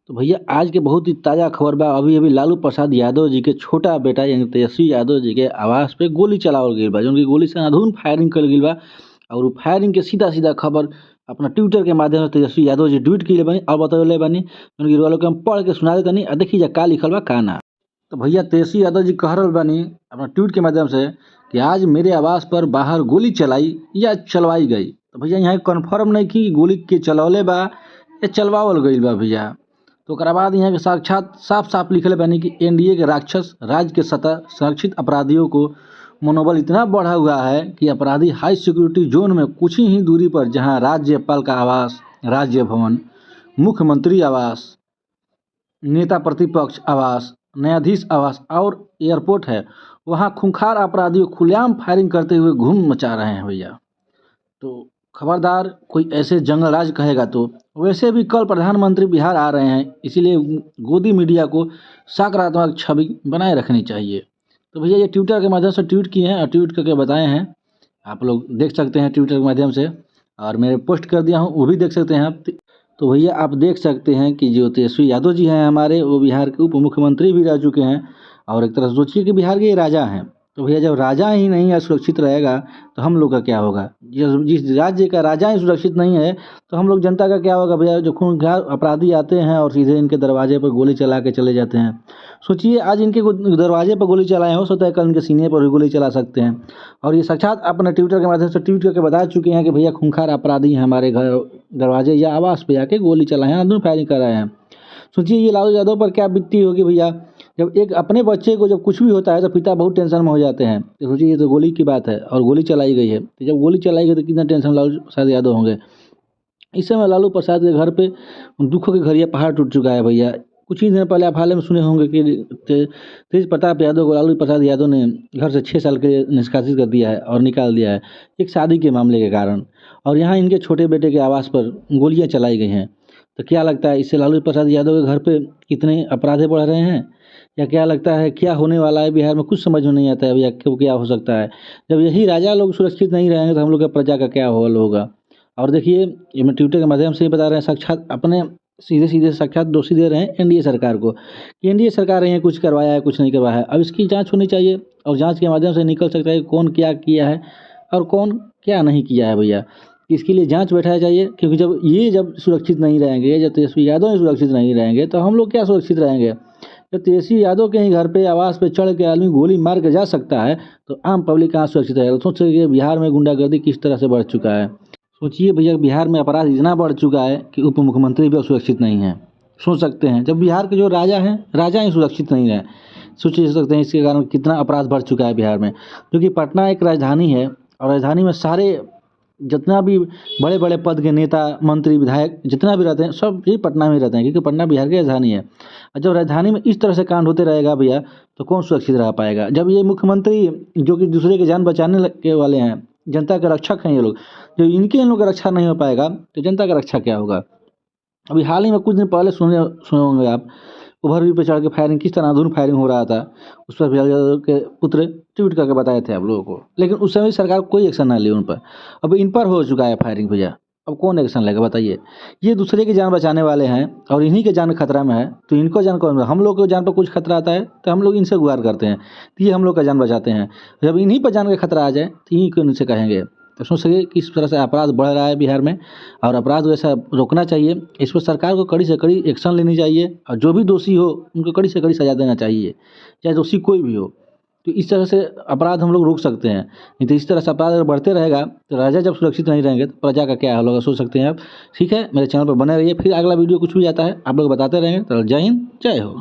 तो भैया आज के बहुत ही ताज़ा खबर बा। अभी-अभी लालू प्रसाद यादव जी के छोटा बेटा यानी तेजस्वी यादव जी के आवास पे गोली चलावल गइल बा। जौन कि गोली से अंधाधुंध फायरिंग कइल गइल बा और उ फायरिंग के सीधा-सीधा खबर अपना ट्विटर के माध्यम से तेजस्वी यादव जी ट्वीट कइले बानी और बतइले बानी। जौन कि रउआ लोग के हम पढ़ के सुना देतानी आ देखी जा का लिखल बा का ना। तो भैया तेजस्वी यादव जी कह रहल बानी अपना ट्वीट के माध्यम से कि आज मेरे आवास पर बाहर गोली चलाई या चलवाई गई। तो भैया यहाँ कन्फर्म नइखे कि गोली के चलवले बा या चलवावल गइल बा भैया। तो ओकरा बाद यहाँ के साक्षात साफ-साफ लिखले बानी कि एनडीए के राक्षस राज्य के सतह संरक्षित अपराधियों को मनोबल इतना बढ़ा हुआ है कि अपराधी हाई सिक्योरिटी जोन में कुछ ही दूरी पर जहां राज्यपाल का आवास, राज्य भवन, मुख्यमंत्री आवास, नेता प्रतिपक्ष आवास, न्यायाधीश आवास और एयरपोर्ट है, वहां खूंखार अपराधियों खुलेआम फायरिंग करते हुए धूम मचा रहे हैं भैया। तो खबरदार कोई ऐसे जंगल राज कहेगा तो। वैसे भी कल प्रधानमंत्री बिहार आ रहे हैं, इसीलिए गोदी मीडिया को सकारात्मक छवि बनाए रखनी चाहिए। तो भैया ये ट्विटर के माध्यम से ट्वीट किए हैं और ट्वीट करके बताए हैं, आप लोग देख सकते हैं ट्विटर के माध्यम से। और मैंने पोस्ट कर दिया हूँ, वो भी देख सकते हैं आप। तो भैया आप देख सकते हैं कि जो तेजस्वी यादव जी हैं हमारे, वो बिहार के उप मुख्यमंत्री भी रह चुके हैं और एक तरह से सोचिए कि बिहार के ये राजा हैं। तो भैया जब राजा ही नहीं सुरक्षित रहेगा तो हम लोग का क्या होगा। जिस राज्य का राजा ही सुरक्षित नहीं है तो हम लोग जनता का क्या होगा भैया। जो खूंखार अपराधी आते हैं और सीधे इनके दरवाजे पर गोली चला के चले जाते हैं। सोचिए आज इनके दरवाजे पर गोली चलाए, हो सकता है कल इनके सीने पर भी गोली चला सकते हैं। और ये साक्षात अपने ट्विटर के माध्यम से ट्वीट करके बता चुके हैं कि भैया खूंखार अपराधी हैं, हमारे घर दरवाजे या आवास पे आके गोली चलाए हैं, अंदर फायरिंग कर रहे हैं। सोचिए ये लालू यादव पर क्या बीतती होगी भैया। जब एक अपने बच्चे को जब कुछ भी होता है तो पिता बहुत टेंशन में हो जाते हैं। तो सोचिए ये तो गोली की बात है और गोली चलाई गई है। तो जब गोली चलाई गई तो कितना टेंशन लालू प्रसाद यादव होंगे। इस समय लालू प्रसाद के घर पे दुखों के घड़िया पहाड़ टूट चुका है भैया। कुछ ही दिन पहले आप हाल में सुने होंगे कि तेज प्रताप यादव को लालू प्रसाद यादव ने घर से 6 साल के लिए निष्कासित कर दिया है और निकाल दिया है एक शादी के मामले के कारण। और यहाँ इनके छोटे बेटे के आवास पर गोलियाँ चलाई गई हैं। तो क्या लगता है इससे लालू प्रसाद यादव के घर पे कितने अपराध बढ़ रहे हैं, या क्या लगता है क्या होने वाला है बिहार में, कुछ समझ में नहीं आता है भैया। क्यों क्या हो सकता है जब यही राजा लोग सुरक्षित नहीं रहेंगे तो हम लोग का प्रजा का क्या हाल होगा। और देखिए ये मैं ट्विटर के माध्यम से ही बता रहे हैं, साक्षात अपने सीधे-सीधे साक्षात दोषी दे रहे हैं एनडीए सरकार को कि एनडीए सरकार ने कुछ करवाया है, कुछ नहीं करवाया है। अब इसकी जाँच होनी चाहिए और जाँच के माध्यम से निकल सकता है कि कौन क्या किया है और कौन क्या नहीं किया है भैया। इसके लिए जाँच बैठाया जाइए, क्योंकि जब सुरक्षित नहीं रहेंगे, जब तेजस्वी यादव ही सुरक्षित नहीं रहेंगे तो हम लोग क्या सुरक्षित रहेंगे। जब तेजस्वी यादव के ही घर पे आवास पे चढ़ के आदमी गोली मार के जा सकता है तो आम पब्लिक कहाँ सुरक्षित रहेगा। सोच सकिए बिहार में गुंडागर्दी किस तरह से बढ़ चुका है। सोचिए भैया बिहार में अपराध इतना बढ़ चुका है कि उप मुख्यमंत्री भी सुरक्षित नहीं है। सोच सकते हैं जब बिहार के जो राजा हैं, राजा ही सुरक्षित नहीं रहे। सोच सकते हैं इसके कारण कितना अपराध बढ़ चुका है बिहार में। क्योंकि पटना एक राजधानी है और राजधानी में सारे जितना भी बड़े-बड़े पद के नेता, मंत्री, विधायक जितना भी रहते हैं सब यही पटना में रहते हैं, क्योंकि पटना बिहार की राजधानी है। और जब राजधानी में इस तरह से कांड होते रहेगा भैया तो कौन सुरक्षित रह पाएगा। जब ये मुख्यमंत्री जो कि दूसरे की जान बचाने के वाले हैं, जनता के रक्षक हैं ये लोग, जब इन लोग का रक्षा नहीं हो पाएगा तो जनता का रक्षा क्या होगा। अभी हाल ही में कुछ दिन पहले सुने होंगे आप, ओवरब्रिज पे चढ़ के फायरिंग किस तरह अंधाधुंध फायरिंग हो रहा था। उस पर लालू यादव के पुत्र ट्वीट करके बताए थे आप लोगों को, लेकिन उस समय सरकार कोई एक्शन ना ली उन पर। अब इन पर हो चुका है फायरिंग भैया, अब कौन एक्शन लेगा बताइए। ये दूसरे की जान बचाने वाले हैं और इन्हीं के जान खतरा में है तो इनको जान कौन, हम लोग को जान पर कुछ खतरा आता है तो हम लोग इनसे गुहार करते हैं तो ये हम लोग का जान बचाते हैं। जब इन्हीं पर जान का खतरा आ जाए तो इन्हीं को इनसे कहेंगे। तो सोच सके किस तरह से अपराध बढ़ रहा है बिहार में और अपराध वैसा रोकना चाहिए। इस पर सरकार को कड़ी से कड़ी एक्शन लेनी चाहिए और जो भी दोषी हो उनको कड़ी से कड़ी सज़ा देना चाहिए, चाहे दोषी कोई भी हो। तो इस तरह से अपराध हम लोग रोक सकते हैं। नहीं तो इस तरह से अपराध अगर बढ़ते रहेगा तो राजा जब सुरक्षित नहीं रहेंगे तो प्रजा का क्या हाल होगा, सोच सकते हैं आप। ठीक है, मेरे चैनल पर बने रहिए, फिर अगला वीडियो कुछ भी आता है आप लोग बताते रहेंगे। तो जय हिंद, जय हो।